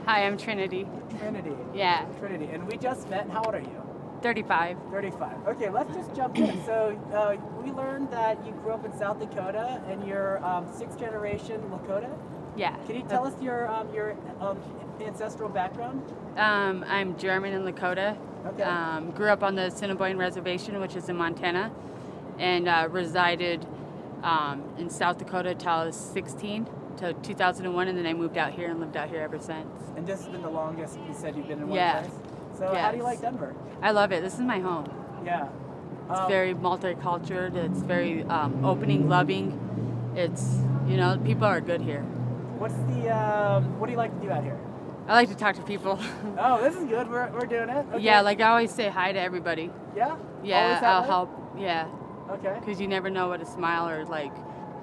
Hi, I'm Trinity. Trinity. Yeah, Trinity. And we just met. How old are you? 35. 35. Okay, let's just jump in. So we learned that you grew up in South Dakota and you're sixth generation Lakota. Yeah. Can you tell us your ancestral background? I'm German and Lakota. Okay. Grew up on the Assiniboine Reservation, which is in Montana, and resided in South Dakota till I was 16, till 2001, and then I moved out here and lived out here ever since. And this has been the longest you said you've been in one Yeah. place? So how do you like Denver? I love it. This is my home. Yeah. It's very multicultural. It's very opening, loving. It's, people are good here. What do you like to do out here? I like to talk to people. Oh, this is good. We're doing it. Okay. Yeah, like I always say hi to everybody. Yeah? Yeah, Always that I'll way? help. Yeah. Okay. Because you never know what a smile or like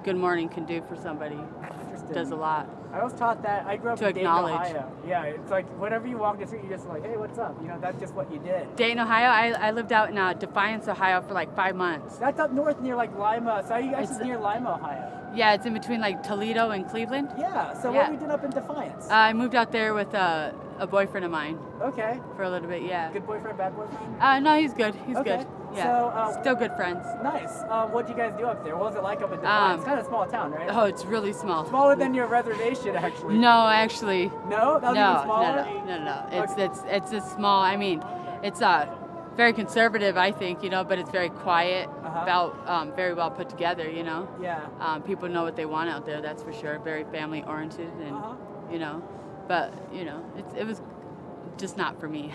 good morning can do for somebody. Interesting. It does a lot. I was taught that. I grew up To in Dayton, acknowledge. Ohio. Yeah, it's like whenever you walk the street, you're just like, hey, what's up? That's just what you did. Dayton, Ohio. I lived out in Defiance, Ohio for like 5 months. That's up north near like Lima. So you guys It's- is near Lima, Ohio. Yeah, it's in between like Toledo and Cleveland. Yeah. So Yeah. what are we doing up in Defiance? I moved out there with a boyfriend of mine Okay. for a little bit. Yeah. Good boyfriend, bad boyfriend? No, he's good. He's Okay. good. Yeah. So, Still good friends. Nice. What did you guys do up there? What was it like up in Defiance? It's kind of a small town, right? Oh, it's really small. Smaller than your reservation, actually. No, actually. No? That was No, even smaller? no. Okay. It's a small. I mean, it's very conservative, I think, but it's very quiet, very well put together, Yeah. People know what they want out there, that's for sure. Very family oriented, and but it was just not for me.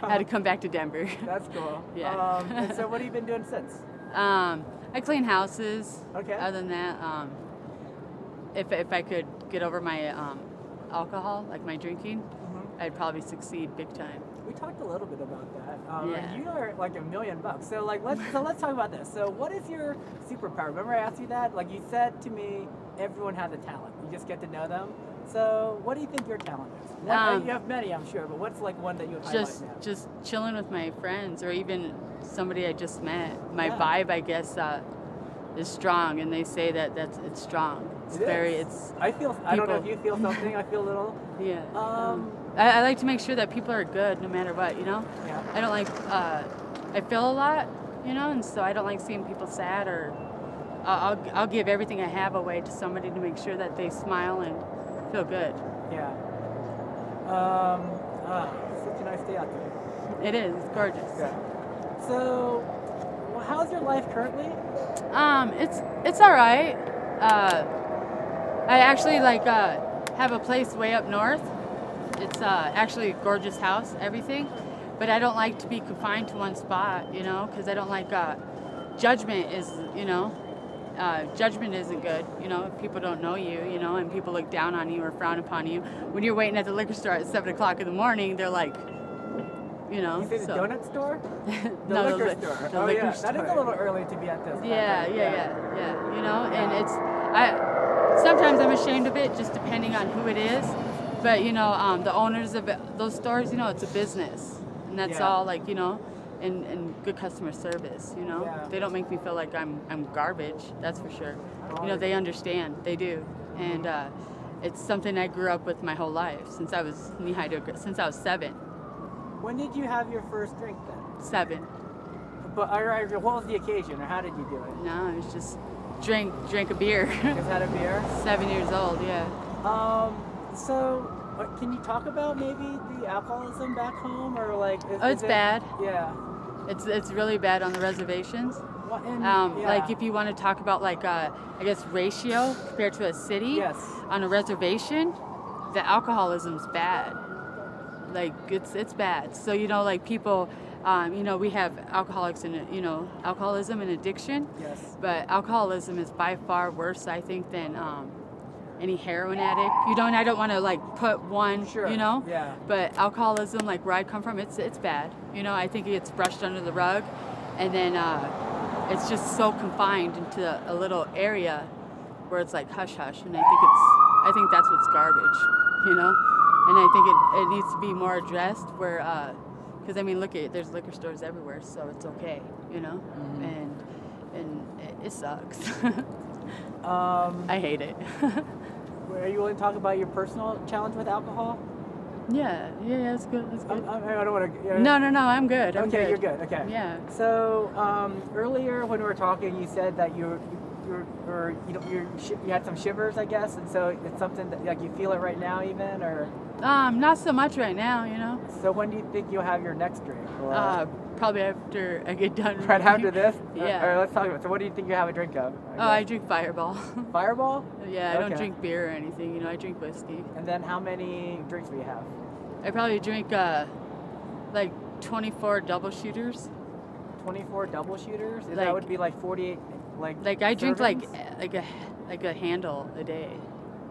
I had to come back to Denver. That's cool. Yeah. And so what have you been doing since? I clean houses. Okay. Other than that, if I could get over my alcohol, like my drinking, I'd probably succeed big time. We talked a little bit about that. Yeah. And you are like $1 million. So let's talk about this. So what is your superpower? Remember I asked you that? Like you said to me, everyone has a talent. You just get to know them. So what do you think your talent is? You have many, I'm sure, but what's like one that you would highlight now? Just chilling with my friends, or even somebody I just met. My Yeah. vibe, I guess, is strong, and they say that it's strong. It's I don't know if you feel something. I feel a little. Yeah. Um, I like to make sure that people are good no matter what, Yeah. I don't like, I feel a lot, and so I don't like seeing people sad, or I'll give everything I have away to somebody to make sure that they smile and feel good. Yeah. Such a nice day out there. It is, it's gorgeous. Yeah. So, how's your life currently? It's all right. I actually have a place way up north. It's actually a gorgeous house, everything, but I don't like to be confined to one spot, because I don't like judgment is, judgment isn't good, if people don't know you, and people look down on you or frown upon you. When you're waiting at the liquor store at 7 o'clock in the morning, they're like, You say the donut store? The No, liquor store. the liquor That is a store. little early to be at this. Yeah, and sometimes I'm ashamed of it, just depending on who it is. But the owners of those stores, it's a business, and that's Yeah. all. And good customer service. Yeah. They don't make me feel like I'm garbage. That's for sure. They understand. They do, and it's something I grew up with my whole life since I was knee-high since I was 7. When did you have your first drink then? 7. But what was the occasion, or how did you do it? No, it was just drink a beer. Just had a beer. 7 years old. Yeah. So, can you talk about maybe the alcoholism back home, or like? It's bad. Yeah. It's really bad on the reservations. Yeah. Like if you want to talk about I guess ratio compared to a city. Yes. On a reservation, the alcoholism's bad. Like it's bad. So people, we have alcoholics and alcoholism and addiction. Yes. But alcoholism is by far worse, I think, than any heroin addict. And I don't want to put one. Sure. Yeah. But alcoholism, like where I come from, it's bad. I think it gets brushed under the rug, and then it's just so confined into a little area where it's like hush hush, and I think that's what's garbage, And I think it needs to be more addressed where, because look at it, there's liquor stores everywhere, so it's okay, Mm-hmm. and it sucks. Um, I hate it. Are you willing to talk about your personal challenge with alcohol? Yeah, that's good. That's good. I don't want to. No, I'm good. I'm Okay, good. you're good. Okay. Yeah. So earlier when we were talking, you said that you had some shivers, I guess, and so it's something that like you feel it right now, even, or Not so much right now, you know. so when do you think you'll have your next drink? Or, Probably after I get done. right after this? Yeah. All right, let's talk about. So what do you think you have a drink of? I drink Fireball. Fireball. Yeah, I don't Okay. drink beer or anything. You know, I drink whiskey. And then how many drinks do you have? I probably drink like 24 double shooters. 24 double shooters. And that Like- would be like 48. Like I drink servings? like a handle a day.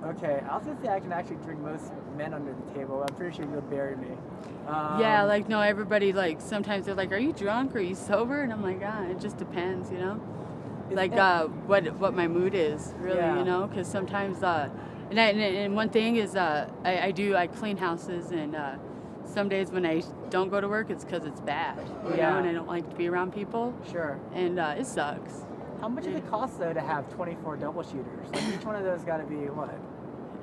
Okay, I was gonna say I can actually drink most men under the table. I'm pretty sure you'll bury me. Yeah, like no, everybody like sometimes they're like, "Are you drunk? Are you sober?" And I'm like, it just depends, you know. is Like it- what my mood is really, Yeah. you know, because sometimes and one thing is I clean houses and some days when I don't go to work it's because it's bad, you Yeah. know, and I don't like to be around people Sure. and it sucks. How much does it cost though to have 24 double shooters? Like each one of those got to be what?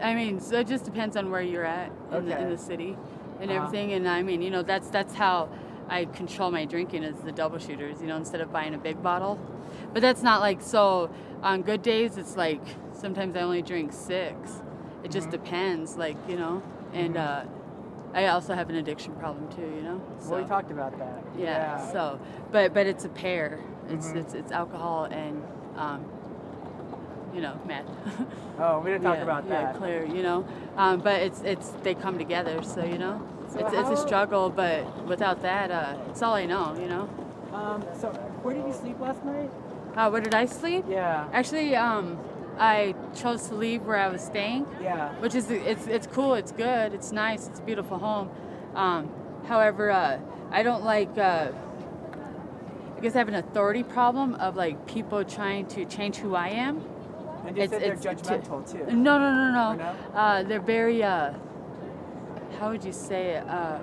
I mean, so it just depends on where you're at in Okay. the city and Uh-huh. everything. And I mean, you know, that's how I control my drinking is the double shooters, you know, instead of buying a big bottle. But that's not like, so on good days, it's like sometimes I only drink 6. It just Mhm. depends, like, you know. And I also have an addiction problem too, you know. So, Well, we talked about that. yeah. So, but it's a pair. Mhm. It's alcohol and you know, meth. Oh, we didn't talk Yeah, about yeah, that. clear, you know. But it's they come together, so you know, So it's how- a struggle. But without that, it's all I know, you know. So where did you sleep last night? Where did I sleep? Yeah. Actually, I chose to leave where I was staying, Yeah. which is it's cool, it's good, it's nice, it's a beautiful home. However, I don't like. I guess I have an authority problem of like people trying to change who I am. And you said they're it's judgmental too. No. Or no? They're very. How would you say it? I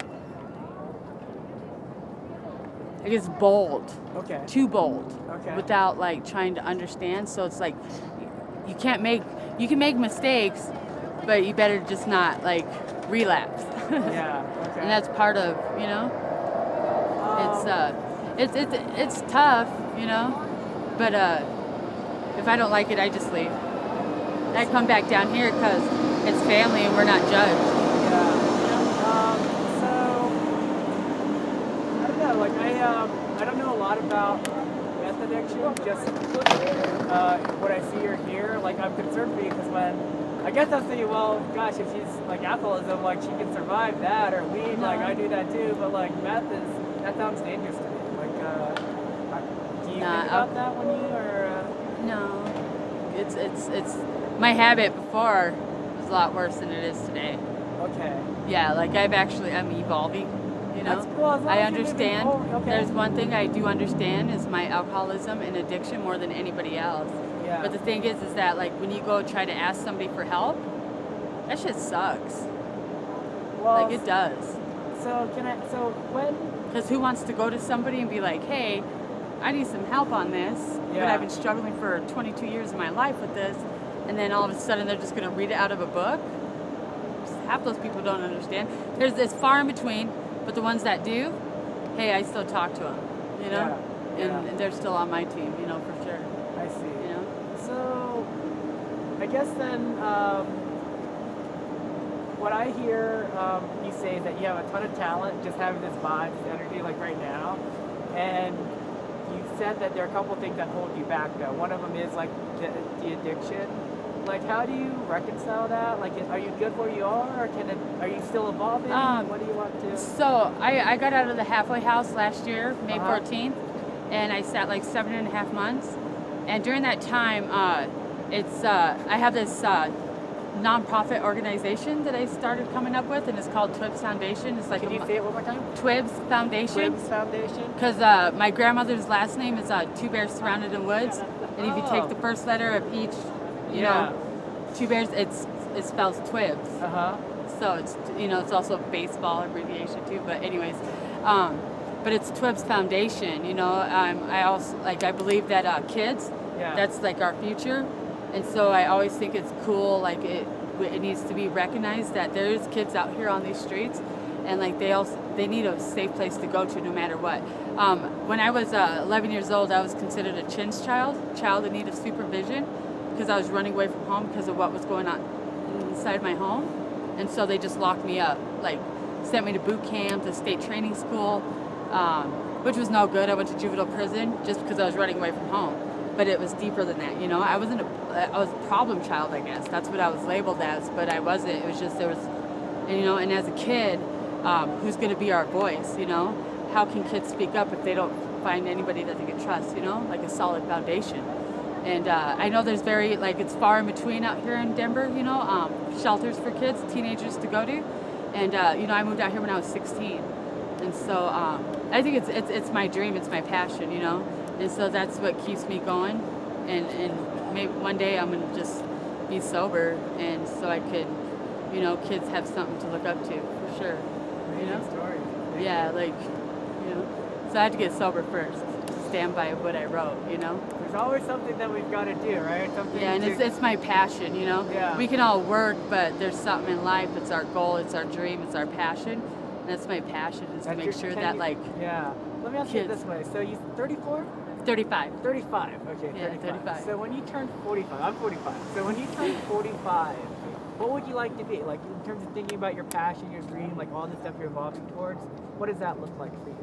guess bold. Okay. Too bold. Okay. Without like trying to understand. So it's like you can make mistakes, but you better just not like relapse. Yeah. Okay. And that's part of, you know. It's tough, you know. But if I don't like it, I just leave. I come back down here because it's family and we're not judged. Yeah. So I don't know. Like I don't know a lot about meth addiction. Just what I see or hear. Like I'm concerned for you because I guess I'm thinking, well, gosh, if she's like alcoholism, like she can survive that or weed. Like I do that too. But like meth that sounds dangerous to me. Like do you Nah, think about that when you or? No, it's my habit before was a lot worse than it is today. Okay. Yeah, like I'm evolving. You know, That's cool, as long I as you're moving understand. forward, okay. There's one thing I do understand is my alcoholism and addiction more than anybody else. Yeah. But the thing is that like when you go try to ask somebody for help, that shit sucks. Well, Like it does. So when? Because who wants to go to somebody and be like, hey, I need some help on this, but Yeah. I've been struggling for 22 years of my life with this, and then all of a sudden they're just going to read it out of a book? Half those people don't understand. There's this far in between, but the ones that do, hey, I still talk to them, you know? Yeah, yeah. And they're still on my team, you know, for sure, I see. you know? So, I guess then what I hear you say is that you have a ton of talent, just having this vibe, this energy, like right now, and you said that there are a couple things that hold you back. Though one of them is like the addiction. Like, how do you reconcile that? Like, are you good where you are, or are you still evolving? What do you want to? So I got out of the halfway house last year, May Uh-huh. 14th, and I sat like 7.5 months. And during that time, I have this nonprofit organization that I started coming up with, and it's called TWIBS Foundation. It's like Can you say it one more time? TWIBS Foundation. Twibs Foundation. Because my grandmother's last name is Two Bears Surrounded in Woods, and if you take the first letter of each, you know, Two Bears, it spells TWIBS. Uh huh. So it's, you know, it's also a baseball abbreviation too. But anyways, but it's TWIBS Foundation. You know, I also I believe that kids, Yeah. that's like our future, and so I always think it's cool. Like it needs to be recognized that there's kids out here on these streets, and like they need a safe place to go to no matter what. When I was 11 years old, I was considered a CHINS child in need of supervision, because I was running away from home because of what was going on inside my home, and so they just locked me up, like sent me to boot camp, to state training school, which was no good. I went to juvenile prison just because I was running away from home. But it was deeper than that, you know. I was a problem child, I guess. That's what I was labeled as, but I wasn't. It was just you know. And as a kid, who's going to be our voice, you know? How can kids speak up if they don't find anybody that they can trust, you know, like a solid foundation? And I know there's it's far in between out here in Denver, you know, shelters for kids, teenagers to go to. And you know, I moved out here when I was 16, and so I think it's my dream, it's my passion, you know. And so that's what keeps me going, and maybe one day I'm gonna just be sober, and so I could, you know, kids have something to look up to for sure, you know. Story. Yeah, like, you know. So I had to get sober first to stand by what I wrote, you know. There's always something that we've got to do, right? Something Yeah, and it's my passion, you know. Yeah. We can all work, but there's something in life. It's our goal. It's our dream. It's our passion. And that's my passion, is to make sure that Yeah. Let me ask you kids- this way. So you 34? 35. 35. Okay, Yeah, 35. 35. So when you turn 45, I'm 45. So when you turn 45, what would you like to be? Like in terms of thinking about your passion, your dream, like all the stuff you're evolving towards, what does that look like for you?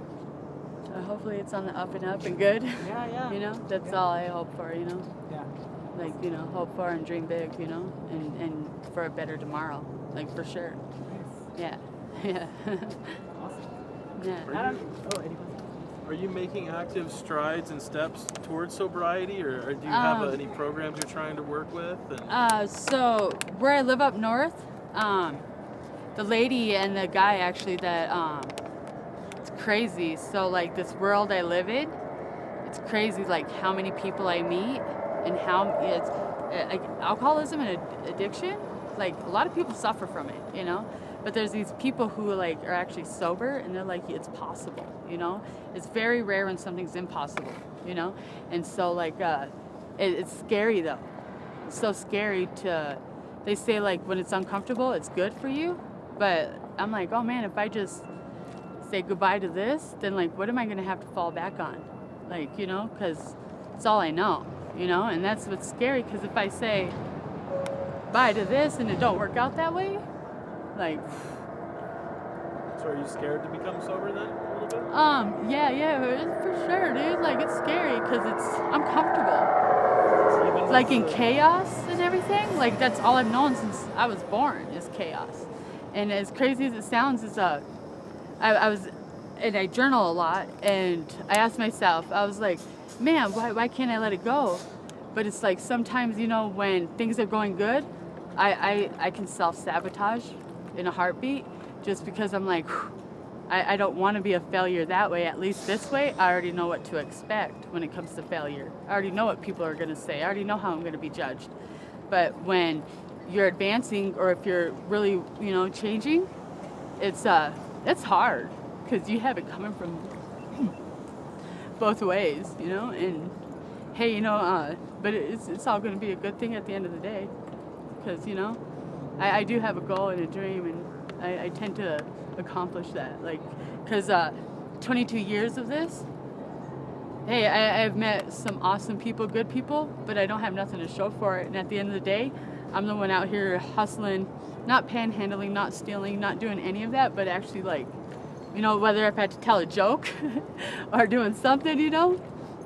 Hopefully it's on the up and up and good. Yeah, yeah. You know, that's Yeah. all I hope for, you know. Yeah. Like, you know, hope for and dream big, you know, and for a better tomorrow, like for sure. Nice. Yeah. Yeah. Awesome. Yeah. I don't, anyone? Are you making active strides and steps towards sobriety, or do you have any programs you're trying to work with? And So where I live up north, the lady and the guy actually it's crazy. So like this world I live in, it's crazy like how many people I meet and how it's like alcoholism and addiction. Like a lot of people suffer from it, you know. But there's these people who like are actually sober, and they're like, it's possible, you know. It's very rare when something's impossible, you know. And so like it's scary though. It's so scary to. They say like when it's uncomfortable, it's good for you. But I'm like, oh man, if I just say goodbye to this, then like what am I gonna have to fall back on? Like, you know, because it's all I know, you know. And that's what's scary, because if I say bye to this and it don't work out that way, like, so are you scared to become sober then a little bit? yeah, for sure, dude. Like, it's scary because it's uncomfortable. Even Like with in chaos and everything. Like, that's all I've known since I was born is chaos. And as crazy as it sounds, I journal a lot, and I asked myself, I was like, man, why can't I let it go? But it's like sometimes, you know, when things are going good, I can self-sabotage in a heartbeat, just because I'm like, I don't want to be a failure that way. At least this way, I already know what to expect when it comes to failure. I already know what people are going to say. I already know how I'm going to be judged. But when you're advancing, or if you're really, you know, changing, it's hard, because you have it coming from both ways, you know. And hey, you know, but it's all going to be a good thing at the end of the day, because, you know, I do have a goal and a dream, and I tend to accomplish that. Like, because 22 years of this, hey, I've met some awesome people, good people, but I don't have nothing to show for it. And at the end of the day, I'm the one out here hustling, not panhandling, not stealing, not doing any of that, but actually, like, you know, whether I've had to tell a joke or doing something, you know,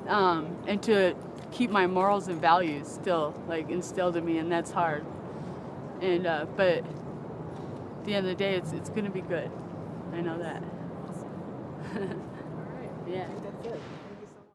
and to keep my morals and values still, like, instilled in me, and that's hard. And but at the end of the day, it's gonna be good. I know that. All right. Yeah. I think that's it.